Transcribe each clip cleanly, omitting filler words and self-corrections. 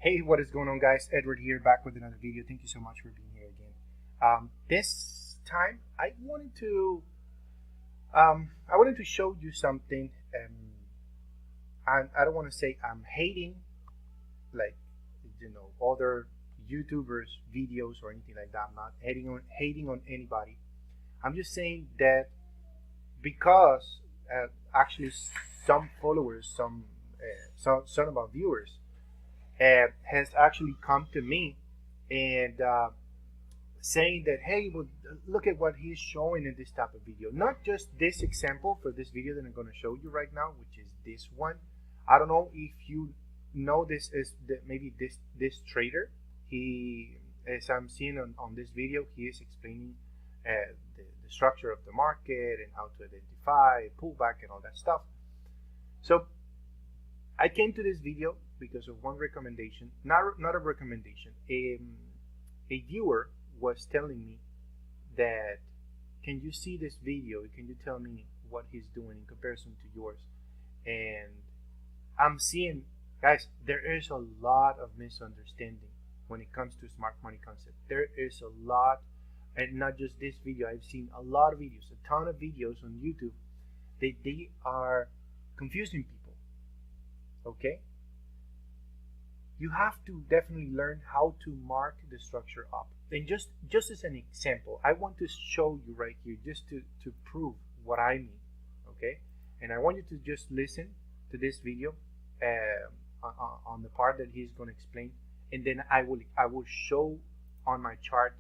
Hey, what is going on, guys? Edward here, back with another video. Thank you so much for being here again. This time I wanted to show you something. I don't want to say I'm hating, like, other YouTubers' videos or anything like that. I'm not hating on anybody. I'm just saying that because actually some followers, some of our viewers has actually come to me and saying that, hey, well, look at what he's showing in this type of video. Not just this example for this video that I'm going to show you right now, which is this one. I don't know if you know this is maybe this trader. He, as I'm seeing on this video, he is explaining the structure of the market and how to identify pullback and all that stuff. So I came to this video because of one recommendation, not a recommendation. A viewer was telling me that, can you see this video? Can you tell me what he's doing in comparison to yours? And I'm seeing, guys, there is a lot of misunderstanding when it comes to smart money concept. There is a lot, and not just this video. I've seen a lot of videos, a ton of videos on YouTube. They are confusing people. Okay? You have to definitely learn how to mark the structure up. And just as an example, I want to show you right here just to prove what I mean. Okay? And I want you to just listen to this video on the part that he's going to explain, and then I will show on my chart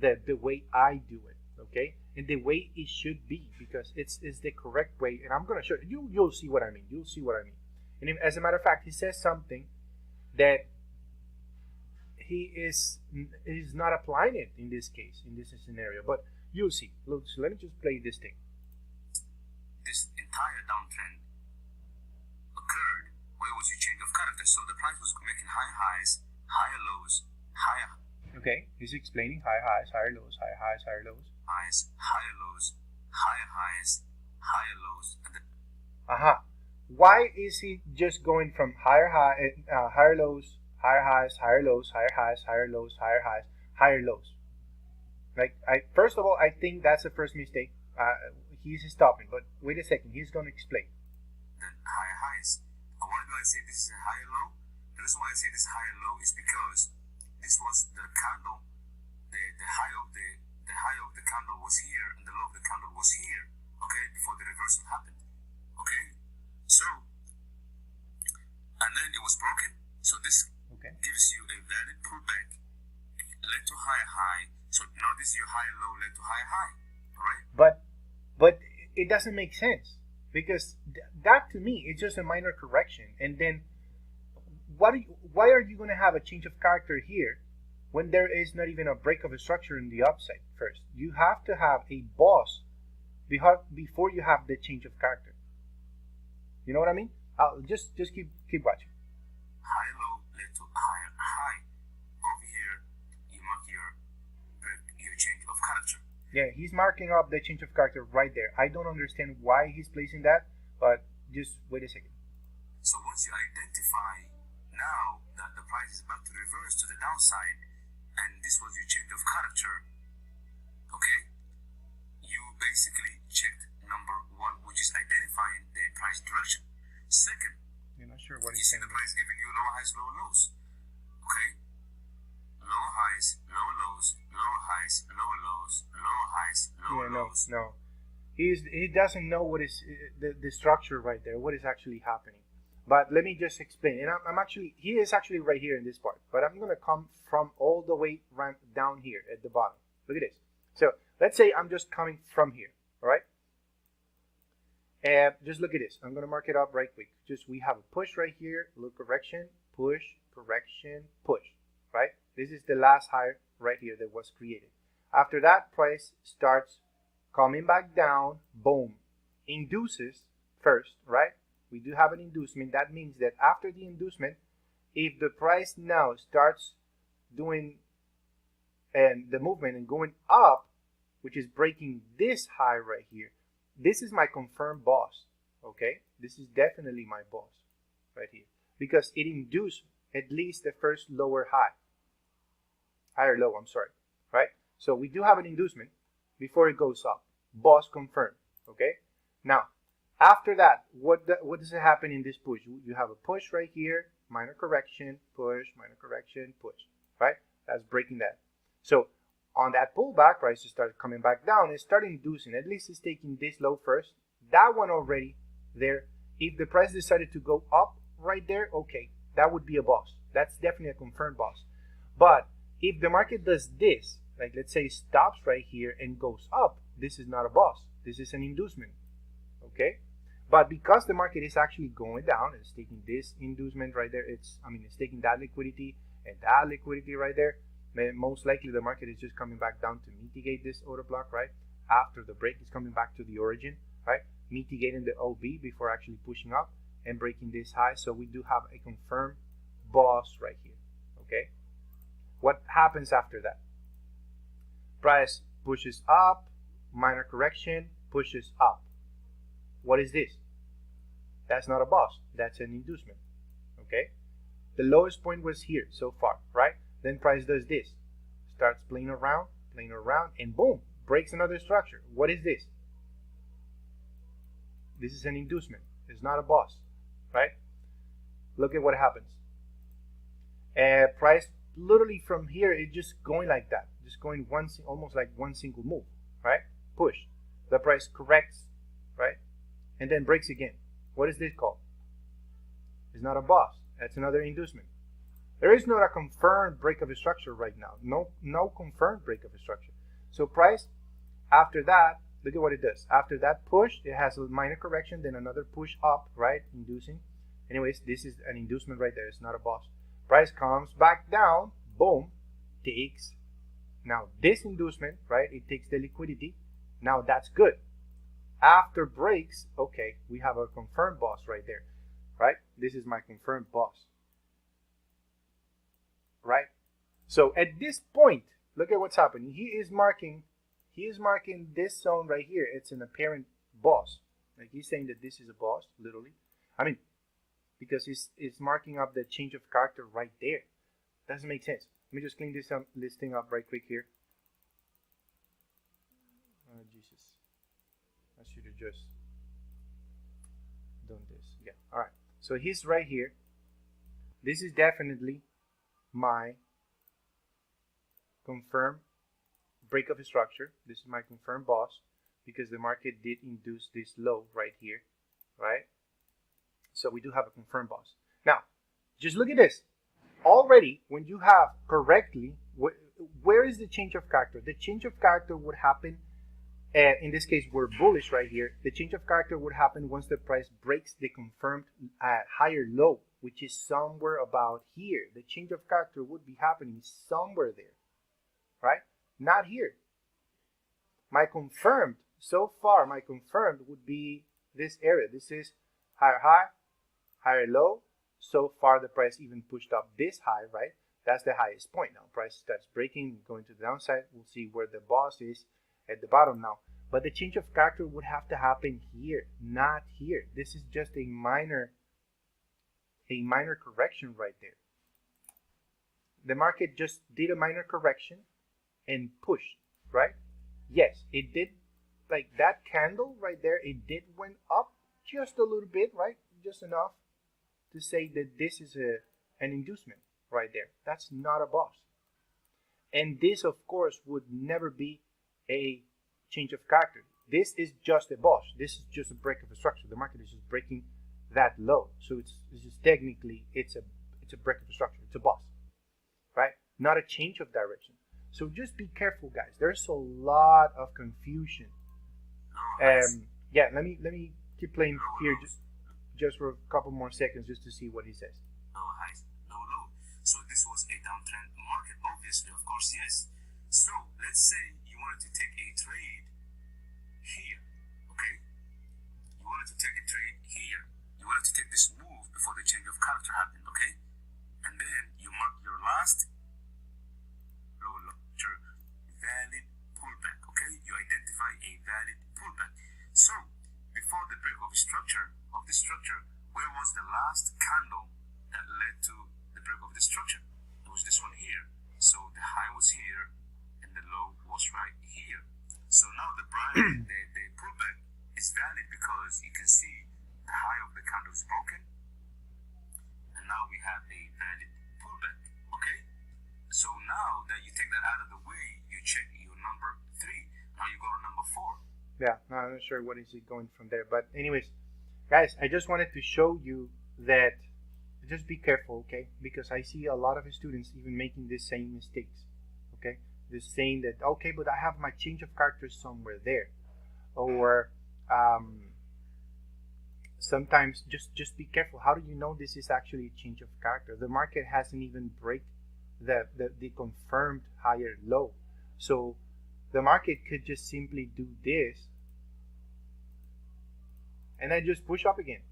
the way I do it. Okay? And the way it should be, because it's the correct way. And I'm going to show you. You'll see what I mean. You'll see what I mean. And as a matter of fact, he says something that he is not applying it in this case, in this scenario. But you'll see. Look, so let me just play this thing. This entire downtrend occurred where was your change of character. So the price was making higher highs, higher lows, higher. Okay, he's explaining higher highs, higher lows, higher highs, higher lows. Highs, higher lows, higher highs, higher lows, and then. Why is he just going from higher lows, higher highs, higher lows, higher highs, higher lows, higher highs, higher lows? Like, first of all, I think that's the first mistake. He's stopping, but wait a second. He's going to explain. Then higher highs. And why do I say this is a higher low? The reason why I say this higher low is because this was the candle. The high of the candle was here, and the low of the candle was here. Okay, before the reversal happened. Okay. So, and then it was broken. So this gives you a valid pullback, led to higher high. So now this is your higher low, led to higher high. All right. But it doesn't make sense, because that to me is just a minor correction. And then why are you going to have a change of character here when there is not even a break of a structure in the upside? First, you have to have a boss before you have the change of character. You know what I mean? Just keep watching. High low led to higher high. Over here, you mark your change of character. Yeah, he's marking up the change of character right there. I don't understand why he's placing that, but just wait a second. So once you identify now that the price is about to reverse to the downside, and this was your change of character, okay, you basically checked number one, which is identifying the price direction. Second, you're not sure what you he's see saying. the price giving you low highs, low lows. Okay, low highs, low lows, low highs, low lows, low highs, low lows. No. He doesn't know what is the structure right there, what is actually happening. But let me just explain. And he is actually right here in this part. But I'm gonna come from all the way right down here at the bottom. Look at this. So let's say I'm just coming from here. All right. And just look at this. I'm going to mark it up right quick. We have a push right here, little correction, push, correction, push, right? This is the last high right here that was created. After that, price starts coming back down, boom, induces first, right? We do have an inducement. That means that after the inducement, if the price now starts doing the movement and going up, which is breaking this high right here, this is my confirmed boss. Okay, this is definitely my boss right here, because it induced at least the first higher low, I'm sorry, right? So we do have an inducement before it goes up. Boss confirmed, okay? Now, after that, what does it happen in this push? You have a push right here, minor correction, push, right? That's breaking that. So on that pullback, price started coming back down. It started inducing. At least it's taking this low first. That one already there. If the price decided to go up right there, okay, that would be a boss. That's definitely a confirmed boss. But if the market does this, like let's say stops right here and goes up, this is not a boss. This is an inducement, okay? But because the market is actually going down, it's taking this inducement right there. It's taking that liquidity and that liquidity right there. Most likely the market is just coming back down to mitigate this order block, right? After the break, it's coming back to the origin, right? Mitigating the OB before actually pushing up and breaking this high. So we do have a confirmed boss right here, okay? What happens after that? Price pushes up, minor correction, pushes up. What is this? That's not a boss. That's an inducement, okay? The lowest point was here so far, right? Then price does this, starts playing around, and boom, breaks another structure. What is this? This is an inducement. It's not a boss, right? Look at what happens. Price literally from here, it's just going like that, just going almost like one single move, right? Push. The price corrects, right? And then breaks again. What is this called? It's not a boss. That's another inducement. There is not a confirmed break of a structure right now. No confirmed break of a structure. So price, after that, look at what it does. After that push, it has a minor correction, then another push up, right? Inducing. Anyways, this is an inducement right there. It's not a boss. Price comes back down, boom, takes. Now this inducement, right? It takes the liquidity. Now that's good. After breaks, okay, we have a confirmed boss right there, right? This is my confirmed boss, right? So at this point, look at what's happening. He is marking this zone right here. It's an apparent boss. Like he's saying that this is a boss, literally. Because it's marking up the change of character right there. Doesn't make sense. Let me just clean this thing up right quick here. Oh, Jesus. I should have just done this. Yeah, all right. So he's right here. This is definitely my confirmed break of a structure. This is my confirmed boss because the market did induce this low right here, right? So we do have a confirmed boss. Now, just look at this. Already, when you have correctly, where is the change of character? The change of character would happen, in this case, we're bullish right here. The change of character would happen once the price breaks the confirmed higher low, which is somewhere about here. The change of character would be happening somewhere there, right? Not here. My confirmed, so far, my confirmed would be this area. This is higher high, higher low. So far the price even pushed up this high, right? That's the highest point. Now price starts breaking, going to the downside. We'll see where the boss is at the bottom now. But the change of character would have to happen here, not here. This is just a minor correction right there. The market just did a minor correction and pushed, right? Yes, it did. Like that candle right there, it did went up just a little bit, right? Just enough to say that this is an inducement right there. That's not a boss. And this, of course, would never be a change of character. This is just a boss. This is just a break of a structure. The market is just breaking that low. So this is technically it's a break of a structure. It's a boss, right? Not a change of direction. So just be careful, guys. There's a lot of confusion. Yeah, let me keep playing here just for a couple more seconds just to see what he says. No highs, no low. So this was a downtrend market, obviously, of course, yes. So let's say you wanted to take a trade here, okay? You wanted to take a trade here. You wanted to take this move before the change of character happened, okay? And then you mark your last low valid pullback, okay? You identify a valid pullback. So before the break of the structure, where was the last candle that led to the break of the structure. It was this one here. So the high was here and the low was right here. So now the the pullback is valid because you can see the high of the candle is broken, and now we have a valid pullback. Okay, so now that you take that out of the way, you check your number 3. Now you go to number 4. Yeah, no, I'm not sure what is it going from there, but anyways, guys, I just wanted to show you that just be careful, okay? Because I see a lot of students even making the same mistakes, okay? Just saying that, okay, but I have my change of characters somewhere there, or sometimes just be careful. How do you know this is actually a change of character? The market hasn't even break the confirmed higher low, so the market could just simply do this and then just push up again,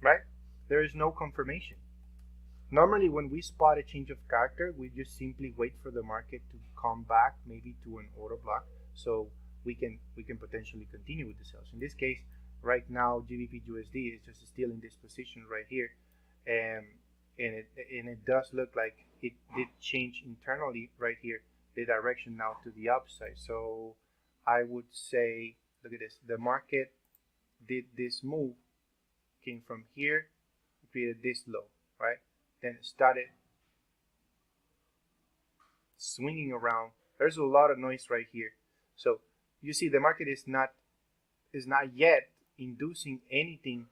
right? There is no confirmation. Normally when we spot a change of character, we just simply wait for the market to come back maybe to an order block, so we can potentially continue with the sales. In this case, right now GBP USD is just still in this position right here, and it does look like it did change internally right here, the direction now to the upside. So I would say, look at this, the market did this move, came from here, created this low, right? Then it started swinging around. There's a lot of noise right here. So you see the market is not yet inducing anything,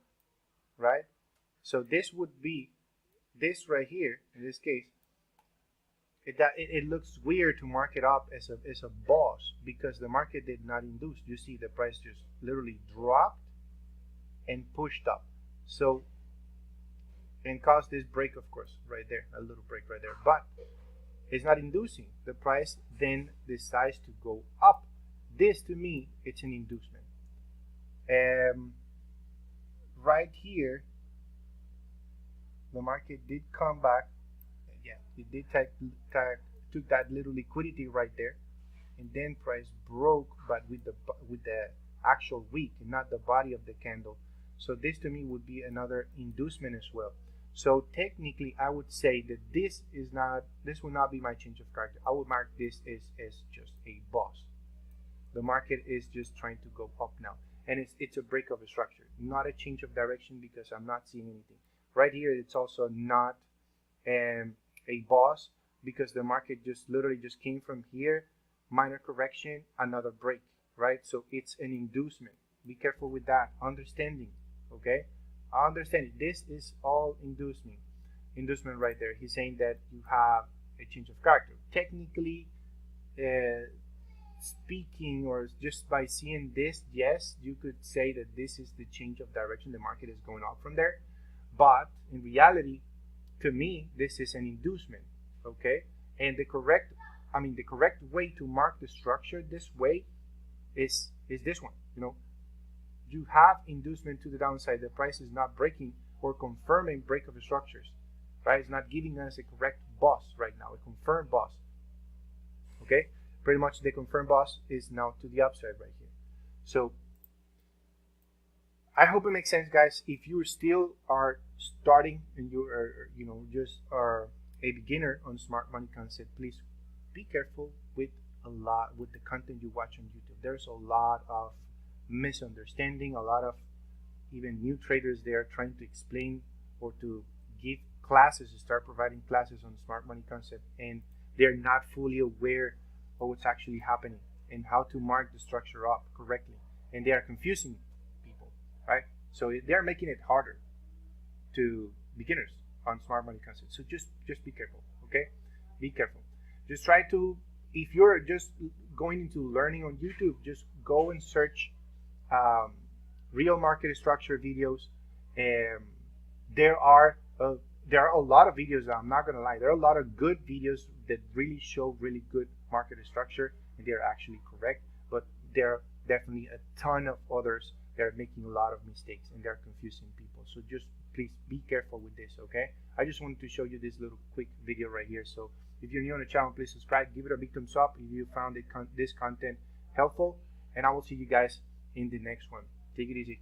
right? So this would be this right here. In this case, it looks weird to mark it up as a boss because the market did not induce. You see the price just literally dropped and pushed up, so and caused this break, of course, right there, a little break right there, but it's not inducing. The price then decides to go up. This to me, it's an inducement. Right here, the market did come back. Yeah, it did took that little liquidity right there, and then price broke, but with the actual wick and not the body of the candle. So this to me would be another inducement as well. So technically, I would say that this will not be my change of character. I would mark this as just a boss. The market is just trying to go up now, and it's a break of a structure, not a change of direction, because I'm not seeing anything right here. It's also not a boss because the market just literally just came from here, minor correction, another break, right? So it's an inducement. Be careful with that. Understanding, okay? Understand it. This is all inducement right there. He's saying that you have a change of character. Technically speaking, or just by seeing this, yes, you could say that this is the change of direction. The market is going up from there, but in reality, to me, this is an inducement, okay? And the correct way to mark the structure this way is this one. You have inducement to the downside. The price is not breaking or confirming break of the structures, right? It's not giving us a correct boss right now, a confirmed boss, okay? Pretty much the confirmed boss is now to the upside right here. So I hope it makes sense, guys. If you still are starting and you are, just are a beginner on smart money concept, please be careful with the content you watch on YouTube. There's a lot of misunderstanding, a lot of even new traders there trying to explain or to give classes, to start providing classes on smart money concept, and they're not fully aware of what's actually happening and how to mark the structure up correctly, and they are confusing people, right? So they're making it harder to beginners on smart money concept. So just be careful, okay? Be careful. Just try to, if you're just going into learning on YouTube, just go and search real market structure videos. There are a lot of videos. I'm not gonna lie, there are a lot of good videos that really show really good market structure, and they're actually correct. But there are definitely a ton of others that are making a lot of mistakes and they're confusing people. So just please be careful with this, okay? I just wanted to show you this little quick video right here. So if you're new on the channel, please subscribe, give it a big thumbs up if you found this content helpful, and I will see you guys in the next one. Take it easy.